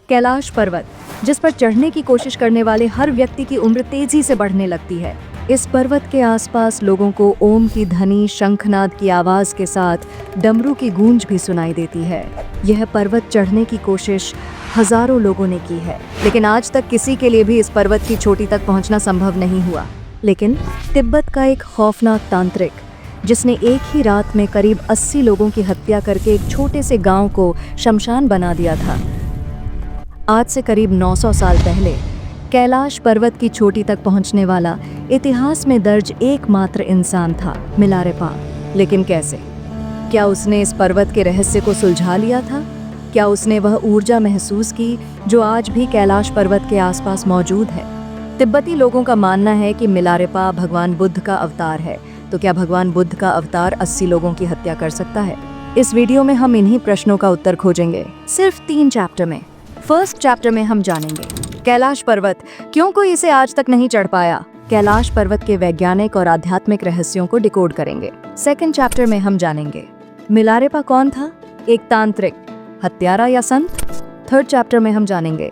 कैलाश पर्वत, जिस पर चढ़ने की कोशिश करने वाले हर व्यक्ति की उम्र तेजी से बढ़ने लगती है। इस पर्वत के आसपास लोगों को ओम की ध्वनि, शंखनाद की आवाज के साथ डमरू की गूंज भी सुनाई देती है। यह पर्वत चढ़ने की कोशिश हजारों लोगों ने की है, लेकिन आज तक किसी के लिए भी इस पर्वत की चोटी तक पहुंचना संभव नहीं हुआ। लेकिन तिब्बत का एक खौफनाक तांत्रिक, जिसने एक ही रात में करीब 80 लोगों की हत्या करके एक छोटे से गांव को शमशान बना दिया था, आज से करीब 900 साल पहले कैलाश पर्वत की चोटी तक पहुंचने वाला इतिहास में दर्ज एकमात्र इंसान था, मिलारेपा। लेकिन कैसे? क्या उसने इस पर्वत के रहस्य को सुलझा लिया था? क्या उसने वह ऊर्जा महसूस की जो आज भी कैलाश पर्वत के आसपास मौजूद है? तिब्बती लोगों का मानना है कि मिलारेपा भगवान बुद्ध का अवतार है। तो क्या भगवान बुद्ध का अवतार 80 लोगों की हत्या कर सकता है? इस वीडियो में हम इन्हीं प्रश्नों का उत्तर खोजेंगे, सिर्फ 3 चैप्टर में। फर्स्ट चैप्टर में हम जानेंगे कैलाश पर्वत, क्यों कोई इसे आज तक नहीं चढ़ पाया। कैलाश पर्वत के वैज्ञानिक और आध्यात्मिक रहस्यों को डिकोड करेंगे। सेकंड चैप्टर में हम जानेंगे मिलारेपा कौन था, एक तांत्रिक, हत्यारा या संत। थर्ड चैप्टर में हम जानेंगे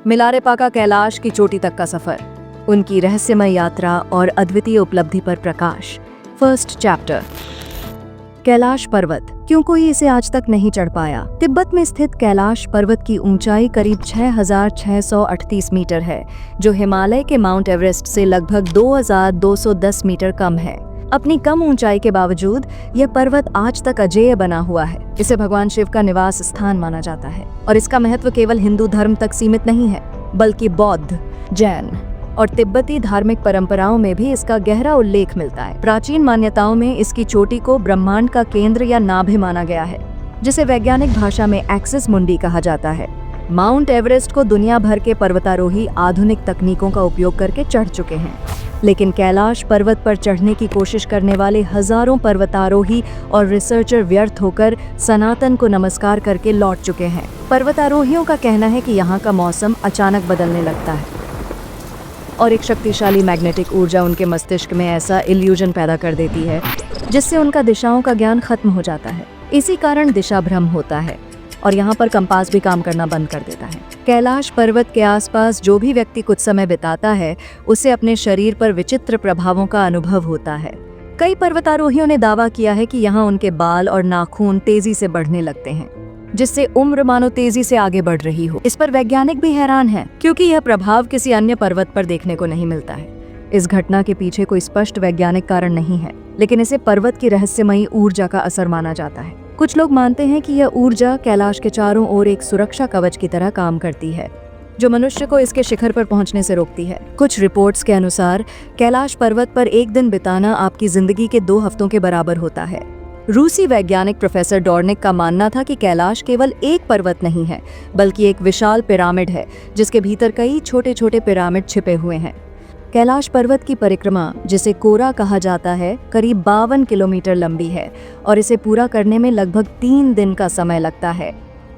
मिलारेपा का कैलाश की चोटी तक का सफर, उनकी रहस्यमय यात्रा और अद्वितीय उपलब्धि पर प्रकाश। फर्स्ट चैप्टर, कैलाश पर्वत, क्यों कोई इसे आज तक नहीं चढ़ पाया। तिब्बत में स्थित कैलाश पर्वत की ऊंचाई करीब 6,638 मीटर है, जो हिमालय के माउंट एवरेस्ट से लगभग 2,210 मीटर कम है। अपनी कम ऊंचाई के बावजूद यह पर्वत आज तक अजेय बना हुआ है। इसे भगवान शिव का निवास स्थान माना जाता है और इसका महत्व केवल हिंदू धर्म तक सीमित नहीं है, बल्कि बौद्ध, जैन और तिब्बती धार्मिक परंपराओं में भी इसका गहरा उल्लेख मिलता है। प्राचीन मान्यताओं में इसकी चोटी को ब्रह्मांड का केंद्र या नाभि माना गया है, जिसे वैज्ञानिक भाषा में एक्सिस मुंडी कहा जाता है। माउंट एवरेस्ट को दुनिया भर के पर्वतारोही आधुनिक तकनीकों का उपयोग करके चढ़ चुके हैं, लेकिन कैलाश पर्वत पर चढ़ने की कोशिश करने वाले हजारों पर्वतारोही और रिसर्चर व्यर्थ होकर सनातन को नमस्कार करके लौट चुके हैं। पर्वतारोहियों का कहना है कि यहाँ का मौसम अचानक बदलने लगता है और एक शक्तिशाली मैग्नेटिक ऊर्जा उनके मस्तिष्क में ऐसा इल्यूजन पैदा कर देती है जिससे उनका दिशाओं का ज्ञान खत्म हो जाता है। इसी कारण दिशा भ्रम होता है और यहाँ पर कंपास भी काम करना बंद कर देता है। कैलाश पर्वत के आसपास जो भी व्यक्ति कुछ समय बिताता है, उसे अपने शरीर पर विचित्र प्रभावों का अनुभव होता है। कई पर्वतारोहियों ने दावा किया है कि यहाँ उनके बाल और नाखून तेजी से बढ़ने लगते हैं, जिससे उम्र मानो तेजी से आगे बढ़ रही हो। इस पर वैज्ञानिक भी हैरान हैं, क्योंकि यह प्रभाव किसी अन्य पर्वत पर देखने को नहीं मिलता है। इस घटना के पीछे कोई स्पष्ट वैज्ञानिक कारण नहीं है, लेकिन इसे पर्वत की रहस्यमयी ऊर्जा का असर माना जाता है। कुछ लोग मानते हैं कि यह ऊर्जा कैलाश के चारों ओर एक सुरक्षा कवच की तरह काम करती है, जो मनुष्य को इसके शिखर पर पहुंचने से रोकती है। कुछ रिपोर्ट्स के अनुसार कैलाश पर्वत पर एक दिन बिताना आपकी जिंदगी के 2 हफ्तों के बराबर होता है। रूसी वैज्ञानिक प्रोफेसर डॉर्निक का मानना था कि कैलाश केवल एक पर्वत नहीं है, बल्कि एक विशाल पिरामिड है, जिसके भीतर कई छोटे छोटे पिरामिड छिपे हुए हैं। कैलाश पर्वत की परिक्रमा, जिसे कोरा कहा जाता है, करीब 52 किलोमीटर लंबी है और इसे पूरा करने में लगभग 3 दिन का समय लगता है।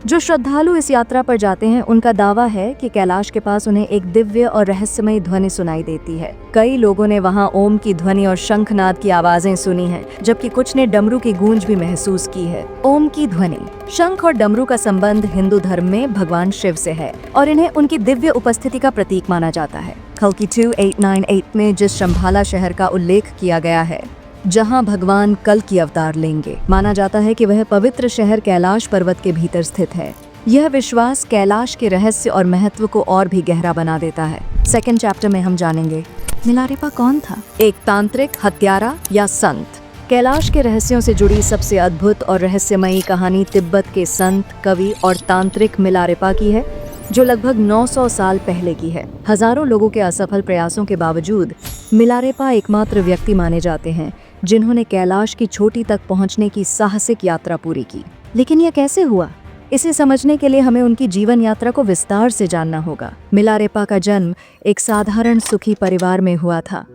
जो श्रद्धालु इस यात्रा पर जाते हैं, उनका दावा है कि कैलाश के पास उन्हें एक दिव्य और रहस्यमयी ध्वनि सुनाई देती है। कई लोगों ने वहां ओम की ध्वनि और शंखनाद की आवाजें सुनी हैं, जबकि कुछ ने डमरू की गूंज भी महसूस की है। ओम की ध्वनि, शंख और डमरू का संबंध हिंदू धर्म में भगवान शिव से है और इन्हें उनकी दिव्य उपस्थिति का प्रतीक माना जाता है। कल्कि 2898 में जिस शंभाला शहर का उल्लेख किया गया है, जहां भगवान कल की अवतार लेंगे, माना जाता है कि वह पवित्र शहर कैलाश पर्वत के भीतर स्थित है। यह विश्वास कैलाश के रहस्य और महत्व को और भी गहरा बना देता है। सेकंड चैप्टर में हम जानेंगे मिलारेपा कौन था, एक तांत्रिक, हत्यारा या संत। कैलाश के रहस्यों से जुड़ी सबसे अद्भुत और रहस्यमयी कहानी तिब्बत के संत, कवि और तांत्रिक मिलारेपा की है, जो लगभग 900 साल पहले की है। हजारों लोगों के असफल प्रयासों के बावजूद मिलारेपा एकमात्र व्यक्ति माने जाते हैं जिन्होंने कैलाश की चोटी तक पहुंचने की साहसिक यात्रा पूरी की। लेकिन यह कैसे हुआ? इसे समझने के लिए हमें उनकी जीवन यात्रा को विस्तार से जानना होगा। मिलारेपा का जन्म एक साधारण सुखी परिवार में हुआ था।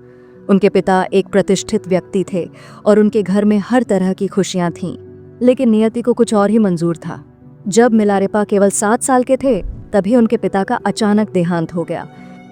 उनके पिता एक प्रतिष्ठित व्यक्ति थे और उनके घर में हर तरह की खुशियां थीं। लेकिन नियति को कुछ और ही मंजूर था। जब मिलारेपा केवल 7 साल के थे, तभी उनके पिता का अचानक देहांत हो गया।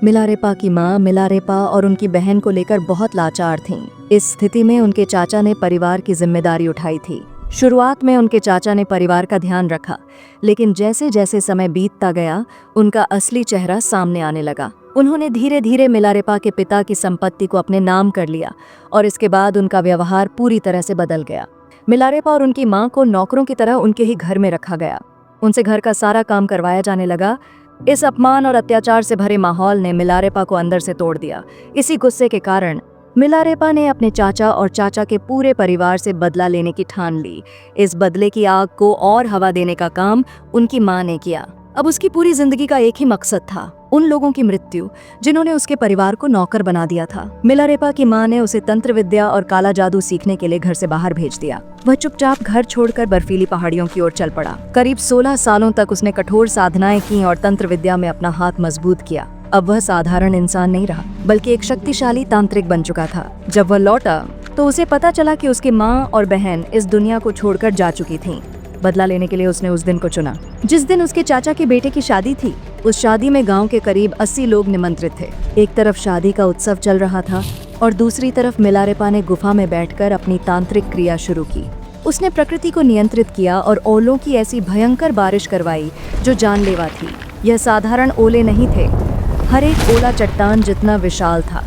मिलारेपा की माँ मिलारेपा और उनकी बहन को लेकर बहुत लाचार थीं। इस स्थिति में उनके चाचा ने परिवार की जिम्मेदारी उठाई थी। शुरुआत में उनके चाचा ने परिवार का ध्यान रखा, लेकिन जैसे जैसे समय बीतता गया उनका असली चेहरा सामने आने लगा। उन्होंने धीरे धीरे मिलारेपा के पिता की संपत्ति को अपने नाम कर लिया और इसके बाद उनका व्यवहार पूरी तरह से बदल गया। मिलारेपा और उनकी मां को नौकरों की तरह उनके ही घर में रखा गया। उनसे घर का सारा काम करवाया जाने लगा। इस अपमान और अत्याचार से भरे माहौल ने मिलारेपा को अंदर से तोड़ दिया। इसी गुस्से के कारण मिलारेपा ने अपने चाचा और चाचा के पूरे परिवार से बदला लेने की ठान ली। इस बदले की आग को और हवा देने का काम उनकी मां ने किया। अब उसकी पूरी जिंदगी का एक ही मकसद था, उन लोगों की मृत्यु जिन्होंने उसके परिवार को नौकर बना दिया था। मिलारेपा की मां ने उसे तंत्र विद्या और काला जादू सीखने के लिए घर से बाहर भेज दिया। वह चुपचाप घर छोड़कर बर्फीली पहाड़ियों की ओर चल पड़ा। करीब 16 सालों तक उसने कठोर साधनाएं की और तंत्र विद्या में अपना हाथ मजबूत किया। अब वह साधारण इंसान नहीं रहा, बल्कि एक शक्तिशाली तांत्रिक बन चुका था। जब वह लौटा तो उसे पता चला कि उसकी माँ और बहन इस दुनिया को छोड़कर जा चुकी थीं। बदला लेने के लिए उसने उस दिन को चुना जिस दिन उसके चाचा के बेटे की शादी थी। उस शादी में गांव के करीब 80 लोग निमंत्रित थे। एक तरफ शादी का उत्सव चल रहा था और दूसरी तरफ मिलारेपा ने गुफा में बैठकर अपनी तांत्रिक क्रिया शुरू की। उसने प्रकृति को नियंत्रित किया और ओलों की ऐसी भयंकर बारिश करवाई जो जानलेवा थी। यह साधारण ओले नहीं थे, हर एक ओला चट्टान जितना विशाल था।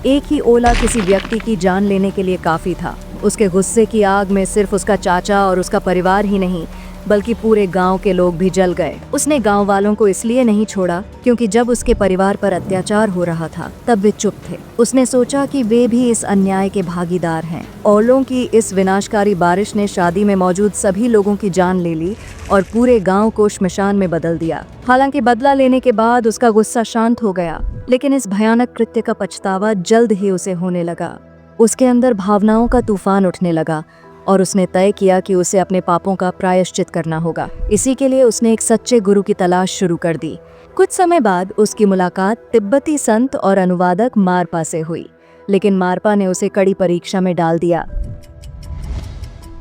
एक ही ओला किसी व्यक्ति की जान लेने के लिए काफी था। उसके गुस्से की आग में सिर्फ उसका चाचा और उसका परिवार ही नहीं, बल्कि पूरे गांव के लोग भी जल गए। उसने गांव वालों को इसलिए नहीं छोड़ा क्योंकि जब उसके परिवार पर अत्याचार हो रहा था तब वे चुप थे। उसने सोचा कि वे भी इस अन्याय के भागीदार हैं। ओलों की इस विनाशकारी बारिश ने शादी में मौजूद सभी लोगों की जान ले ली और पूरे गांव को श्मशान में बदल दिया। हालांकि बदला लेने के बाद उसका गुस्सा शांत हो गया, लेकिन इस भयानक कृत्य का पछतावा जल्द ही उसे होने लगा। उसके अंदर भावनाओं का तूफान उठने लगा और उसने तय किया कि उसे अपने पापों का प्रायश्चित करना होगा। इसी के लिए उसने एक सच्चे गुरु की तलाश शुरू कर दी। कुछ समय बाद उसकी मुलाकात तिब्बती संत और अनुवादक मारपा से हुई, लेकिन मारपा ने उसे कड़ी परीक्षा में डाल दिया।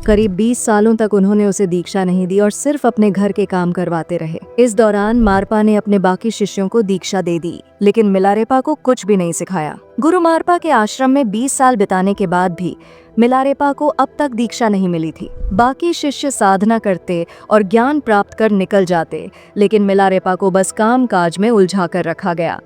करीब 20 सालों तक उन्होंने उसे दीक्षा नहीं दी और सिर्फ अपने घर के काम करवाते रहे। इस दौरान मारपा ने अपने बाकी शिष्यों को दीक्षा दे दी, लेकिन मिलारेपा को कुछ भी नहीं सिखाया। गुरु मारपा के आश्रम में 20 साल बिताने के बाद भी मिलारेपा को अब तक दीक्षा नहीं मिली थी। बाकी शिष्य साधना करते और ज्ञान प्राप्त कर निकल जाते, लेकिन मिलारेपा को बस काम काज में उलझा कर रखा गया।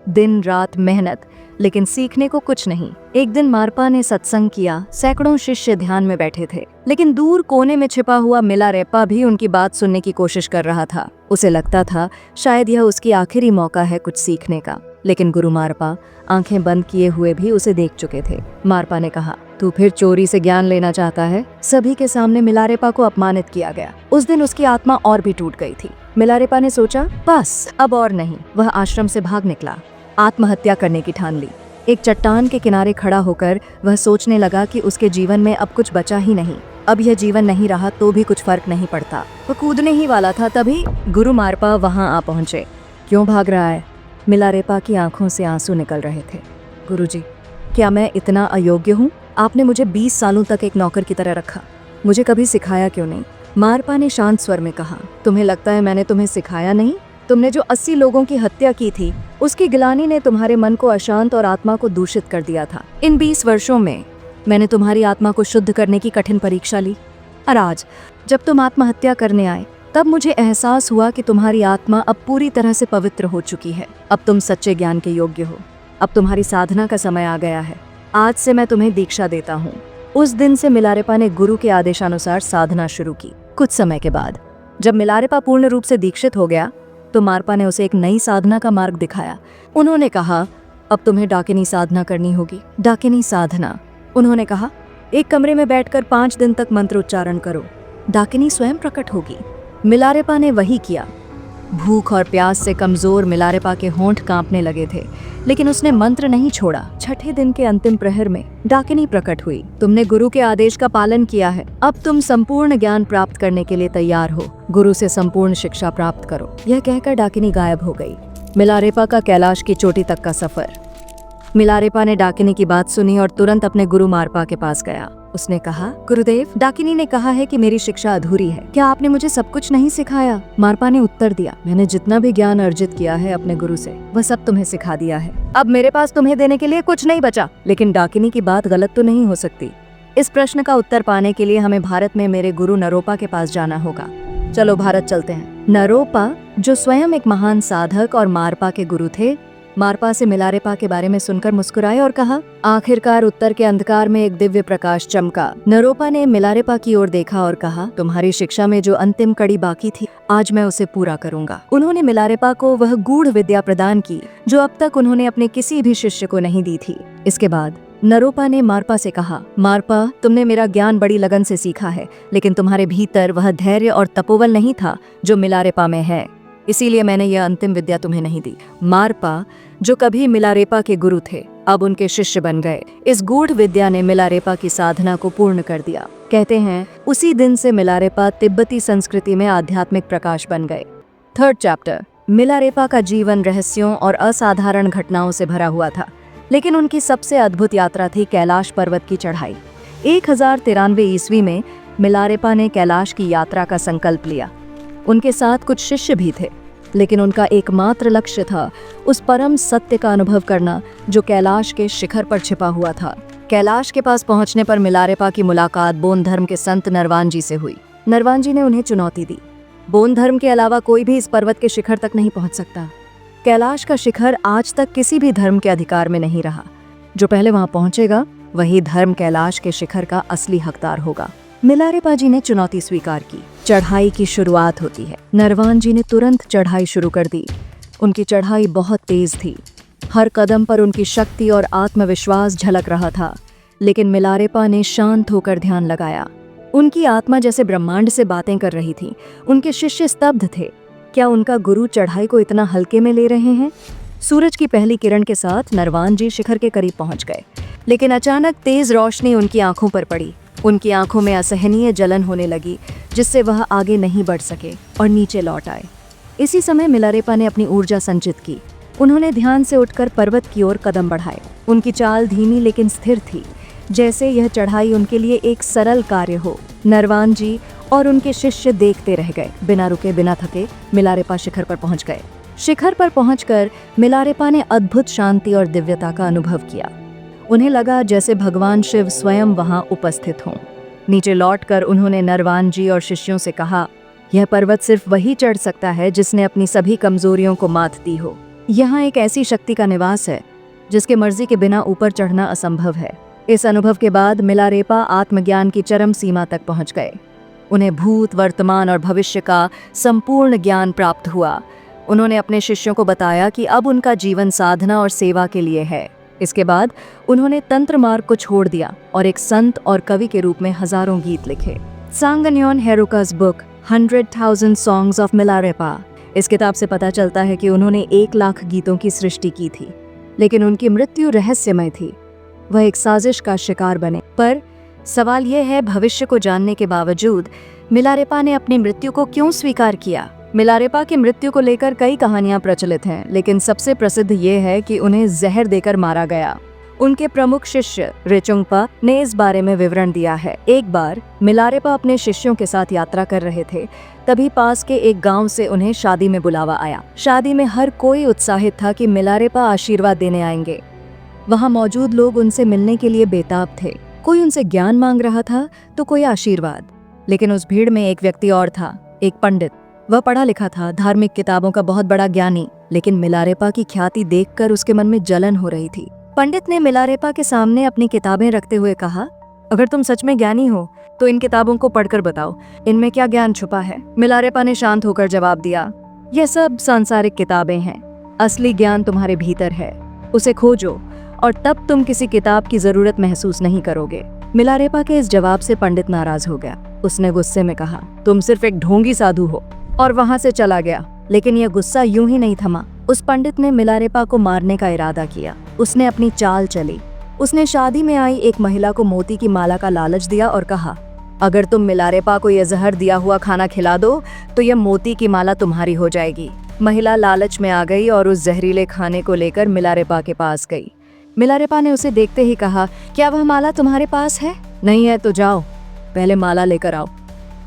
दिन रात मेहनत, लेकिन सीखने को कुछ नहीं। एक दिन मारपा ने सत्संग किया। सैकड़ों शिष्य ध्यान में बैठे थे, लेकिन दूर कोने में छिपा हुआ मिलारेपा भी उनकी बात सुनने की कोशिश कर रहा था। उसे लगता था शायद यह उसकी आखिरी मौका है कुछ सीखने का। लेकिन गुरु मारपा आंखें बंद किए हुए भी उसे देख चुके थे। मारपा ने कहा, तू फिर चोरी से ज्ञान लेना चाहता है? सभी के सामने मिलारेपा को अपमानित किया गया। उस दिन उसकी आत्मा और भी टूट गई थी। मिलारेपा ने सोचा, बस अब और नहीं। वह आश्रम से भाग निकला, आत्महत्या करने की ठान ली। एक चट्टान के किनारे खड़ा होकर वह सोचने लगा कि उसके जीवन में अब कुछ बचा ही नहीं। अब यह जीवन नहीं रहा तो भी कुछ फर्क नहीं पड़ता। वह कूदने ही वाला था, तभी गुरु मारपा वहां आ पहुंचे। क्यों भाग रहा है? मिलारेपा की आंखों से आंसू निकल रहे थे। गुरुजी, क्या मैं इतना अयोग्य हूँ? आपने मुझे 20 सालों तक एक नौकर की तरह रखा, मुझे कभी सिखाया क्यों नहीं? मारपा ने शांत स्वर में कहा, तुम्हें लगता है मैंने तुम्हें सिखाया नहीं? तुमने जो 80 लोगों की हत्या की थी, उसकी गिलानी ने तुम्हारे मन को अशांत और आत्मा को दूषित कर दिया था। इन 20 वर्षों में मैंने तुम्हारी आत्मा को शुद्ध करने की कठिन परीक्षा ली, और आज जब तुम आत्महत्या करने आए तब मुझे एहसास हुआ कि तुम्हारी आत्मा अब पूरी तरह से पवित्र हो चुकी है। अब तुम सच्चे ज्ञान के योग्य हो। अब तुम्हारी साधना का समय आ गया है। आज से मैं तुम्हें दीक्षा देता हूँ। उस दिन से मिलारेपा ने गुरु के आदेशानुसार साधना शुरू की। कुछ समय के बाद जब मिलारेपा पूर्ण रूप से दीक्षित हो गया तो मारपा ने उसे एक नई साधना का मार्ग दिखाया। उन्होंने कहा, अब तुम्हें डाकिनी साधना करनी होगी। डाकिनी साधना, उन्होंने कहा, एक कमरे में बैठकर 5 दिन तक मंत्र उच्चारण करो, डाकिनी स्वयं प्रकट होगी। मिलारेपा ने वही किया। भूख और प्यास से कमजोर मिलारेपा के होंठ कांपने लगे थे, लेकिन उसने मंत्र नहीं छोड़ा। छठे दिन के अंतिम प्रहर में डाकिनी प्रकट हुई। तुमने गुरु के आदेश का पालन किया है, अब तुम संपूर्ण ज्ञान प्राप्त करने के लिए तैयार हो। गुरु से संपूर्ण शिक्षा प्राप्त करो। यह कहकर डाकिनी गायब हो गई। मिलारेपा का कैलाश की चोटी तक का सफर। मिलारेपा ने डाकिनी की बात सुनी और तुरंत अपने गुरु मारपा के पास गया। उसने कहा, गुरुदेव, डाकिनी ने कहा है कि मेरी शिक्षा अधूरी है, क्या आपने मुझे सब कुछ नहीं सिखाया? मारपा ने उत्तर दिया, मैंने जितना भी ज्ञान अर्जित किया है अपने गुरु से, वह सब तुम्हें सिखा दिया है। अब मेरे पास तुम्हें देने के लिए कुछ नहीं बचा। लेकिन डाकिनी की बात गलत तो नहीं हो सकती। इस प्रश्न का उत्तर पाने के लिए हमें भारत में मेरे गुरु नरोपा के पास जाना होगा। चलो भारत चलते हैं। नरोपा, जो स्वयं एक महान साधक और मारपा के गुरु थे, मारपा से मिलारेपा के बारे में सुनकर मुस्कुराए और कहा, आखिरकार उत्तर के अंधकार में एक दिव्य प्रकाश चमका। नरोपा ने मिलारेपा की ओर देखा और कहा, तुम्हारी शिक्षा में जो अंतिम कड़ी बाकी थी, आज मैं उसे पूरा करूंगा। उन्होंने मिलारेपा को वह गूढ़ विद्या प्रदान की जो अब तक उन्होंने अपने किसी भी शिष्य को नहीं दी थी। इसके बाद नरोपा ने मारपा से कहा, मारपा, तुमने मेरा ज्ञान बड़ी लगन से सीखा है, लेकिन तुम्हारे भीतर वह धैर्य और तपोबल नहीं था जो मिलारेपा में है, इसीलिए मैंने यह अंतिम विद्या तुम्हें नहीं दी। मारपा, जो कभी मिलारेपा के गुरु थे, अब उनके शिष्य बन गए। इस गूढ़ विद्या ने मिलारेपा की साधना को पूर्ण कर दिया। कहते हैं उसी दिन से मिलारेपा तिब्बती संस्कृति में आध्यात्मिक प्रकाश बन गए। 3rd chapter. मिलारेपा का जीवन रहस्यों और असाधारण घटनाओं से भरा हुआ था, लेकिन उनकी सबसे अद्भुत यात्रा थी कैलाश पर्वत की चढ़ाई। 1093 ईस्वी में मिलारेपा ने कैलाश की यात्रा का संकल्प लिया। उनके साथ कुछ शिष्य भी थे, लेकिन उनका एकमात्र लक्ष्य था उस परम सत्य का अनुभव करना जो कैलाश के शिखर पर छिपा हुआ था। कैलाश के पास पहुंचने पर मिलारेपा की मुलाकात बौद्ध धर्म के संत नरवान जी से हुई। नरवान जी ने उन्हें चुनौती दी, बौद्ध धर्म के अलावा कोई भी इस पर्वत के शिखर तक नहीं पहुंच सकता। कैलाश का शिखर आज तक किसी भी धर्म के अधिकार में नहीं रहा। जो पहले वहां पहुंचेगा वही धर्म कैलाश के शिखर का असली हकदार होगा। मिलारेपा जी ने चुनौती स्वीकार की। चढ़ाई की शुरुआत होती है। नरवान जी ने तुरंत चढ़ाई शुरू कर दी। उनकी चढ़ाई बहुत तेज थी। हर कदम पर उनकी शक्ति और आत्मविश्वास झलक रहा था, लेकिन मिलारेपा ने शांत होकर ध्यान लगाया। उनकी आत्मा जैसे ब्रह्मांड से बातें कर रही थी। उनके शिष्य स्तब्ध थे। क्या उनका गुरु चढ़ाई को इतना हल्के में ले रहे हैं? सूरज की पहली किरण के साथ नरवान जी शिखर के करीब पहुंच गए, लेकिन अचानक तेज रोशनी उनकी आंखों पर पड़ी। उनकी आंखों में असहनीय जलन होने लगी, जिससे वह आगे नहीं बढ़ सके और नीचे लौट आए। इसी समय मिलारेपा ने अपनी ऊर्जा संचित की। उन्होंने ध्यान से उठकर पर्वत की ओर कदम बढ़ाए। उनकी चाल धीमी लेकिन स्थिर थी, जैसे यह चढ़ाई उनके लिए एक सरल कार्य हो। नरवान जी और उनके शिष्य देखते रह गए। बिना रुके बिना थके मिलारेपा शिखर पर पहुंच गए। शिखर पर पहुंचकर मिलारेपा ने अद्भुत शांति और दिव्यता का अनुभव किया। उन्हें लगा जैसे भगवान शिव स्वयं वहां उपस्थित हों। नीचे लौटकर उन्होंने नरवान जी और शिष्यों से कहा, यह पर्वत सिर्फ वही चढ़ सकता है जिसने अपनी सभी कमजोरियों को मात दी हो। यहाँ एक ऐसी शक्ति का निवास है जिसके मर्जी के बिना ऊपर चढ़ना असंभव है। इस अनुभव के बाद मिलारेपा आत्मज्ञान की चरम सीमा तक पहुंच गए। उन्हें भूत, वर्तमान और भविष्य का संपूर्ण ज्ञान प्राप्त हुआ। उन्होंने अपने शिष्यों को बताया कि अब उनका जीवन साधना और सेवा के लिए है। इसके बाद उन्होंने तंत्र मार्ग को छोड़ दिया और एक संत और कवि के रूप में हजारों गीत लिखे। सांगन्योन हेरुका's बुक 100,000 Songs of Milarepa। इस किताब से पता चलता है कि उन्होंने 1 लाख गीतों की सृष्टि की थी, लेकिन उनकी मृत्यु रहस्यमय थी। वह एक साजिश का शिकार बने। पर सवाल यह है, भविष्य को जानने के बावजूद मिलारेपा ने अपनी मृत्यु को क्यों स्वीकार किया? मिलारेपा की मृत्यु को लेकर कई कहानियां प्रचलित हैं, लेकिन सबसे प्रसिद्ध ये है कि उन्हें जहर देकर मारा गया। उनके प्रमुख शिष्य रिचुंगपा ने इस बारे में विवरण दिया है। एक बार मिलारेपा अपने शिष्यों के साथ यात्रा कर रहे थे, तभी पास के एक गांव से उन्हें शादी में बुलावा आया। शादी में हर कोई उत्साहित था कि मिलारेपा आशीर्वाद देने आएंगे। वहां मौजूद लोग उनसे मिलने के लिए बेताब थे। कोई उनसे ज्ञान मांग रहा था तो कोई आशीर्वाद। लेकिन उस भीड़ में एक व्यक्ति और था, एक पंडित। वह पढ़ा लिखा था, धार्मिक किताबों का बहुत बड़ा ज्ञानी, लेकिन मिलारेपा की ख्याति देखकर उसके मन में जलन हो रही थी। पंडित ने मिलारेपा के सामने अपनी किताबें रखते हुए कहा, अगर तुम सच में ज्ञानी हो तो इन किताबों को पढ़कर बताओ, इनमें क्या ज्ञान छुपा है? मिलारेपा ने शांत होकर जवाब दिया, यह सब सांसारिक किताबें हैं, असली ज्ञान तुम्हारे भीतर है, उसे खोजो और तब तुम किसी किताब की जरूरत महसूस नहीं करोगे। मिलारेपा के इस जवाब से पंडित नाराज हो गया। उसने गुस्से में कहा, तुम सिर्फ एक ढोंगी साधु हो, और वहां से चला गया। लेकिन यह गुस्सा यूं ही नहीं थमा। उस पंडित ने मिलारेपा को मारने का इरादा किया। उसने अपनी चाल चली। उसने शादी में आई एक महिला को मोती की माला का लालच दिया और कहा, अगर तुम मिलारेपा को यह जहर दिया हुआ खाना खिला दो तो यह मोती की माला तुम्हारी हो जाएगी। महिला लालच में आ गई और उस जहरीले खाने को लेकर मिलारेपा के पास गई। मिलारेपा ने उसे देखते ही कहा, क्या वह माला तुम्हारे पास है? नहीं है तो जाओ, पहले माला लेकर आओ।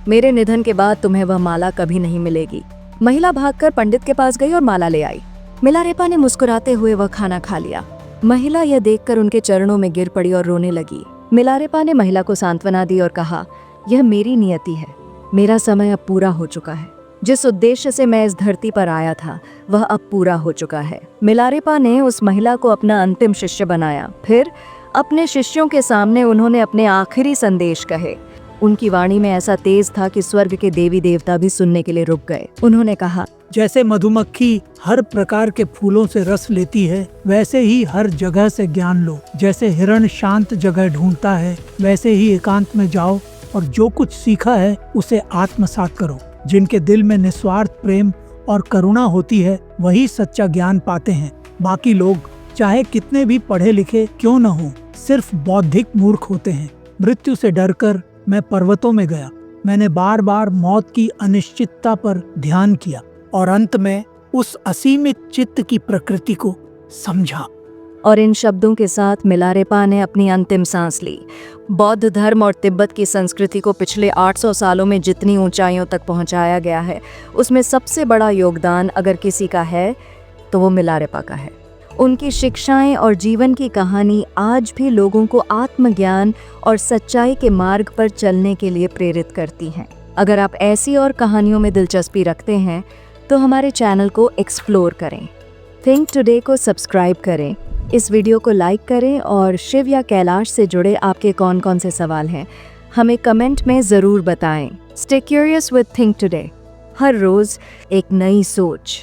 मेरे निधन के बाद तुम्हें वह माला कभी नहीं मिलेगी। महिला भागकर पंडित के पास गई और माला ले आई। मिलारेपा ने मुस्कुराते हुए वह खाना खा लिया। महिला यह देखकर उनके चरणों में गिर पड़ी और रोने लगी। मिलारेपा ने महिला को सांत्वना दी और कहा, यह मेरी नियति है, मेरा समय अब पूरा हो चुका है। जिस उद्देश्य से मैं इस धरती पर आया था वह अब पूरा हो चुका है। मिलारेपा ने उस महिला को अपना अंतिम शिष्य बनाया। फिर अपने शिष्यों के सामने उन्होंने अपने आखिरी संदेश कहे। उनकी वाणी में ऐसा तेज था कि स्वर्ग के देवी देवता भी सुनने के लिए रुक गए। उन्होंने कहा, जैसे मधुमक्खी हर प्रकार के फूलों से रस लेती है, वैसे ही हर जगह से ज्ञान लो। जैसे हिरण शांत जगह ढूंढता है, वैसे ही एकांत में जाओ और जो कुछ सीखा है उसे आत्मसात करो। जिनके दिल में निस्वार्थ प्रेम और करुणा होती है वही सच्चा ज्ञान पाते हैं। बाकी लोग चाहे कितने भी पढ़े लिखे क्यों न हो, सिर्फ बौद्धिक मूर्ख होते हैं। मृत्यु से डरकर मैं पर्वतों में गया। मैंने बार बार मौत की अनिश्चितता पर ध्यान किया और अंत में उस असीमित चित्त की प्रकृति को समझा। और इन शब्दों के साथ मिलारेपा ने अपनी अंतिम सांस ली। बौद्ध धर्म और तिब्बत की संस्कृति को पिछले 800 सालों में जितनी ऊंचाइयों तक पहुंचाया गया है, उसमें सबसे बड़ा योगदान अगर किसी का है तो वो मिलारेपा का है। उनकी शिक्षाएं और जीवन की कहानी आज भी लोगों को आत्मज्ञान और सच्चाई के मार्ग पर चलने के लिए प्रेरित करती हैं। अगर आप ऐसी और कहानियों में दिलचस्पी रखते हैं तो हमारे चैनल को एक्सप्लोर करें। थिंक टुडे को सब्सक्राइब करें, इस वीडियो को लाइक करें और शिव या कैलाश से जुड़े आपके कौन कौन से सवाल हैं हमें कमेंट में ज़रूर बताएं। Stay curious with Think Today, हर रोज़ एक नई सोच।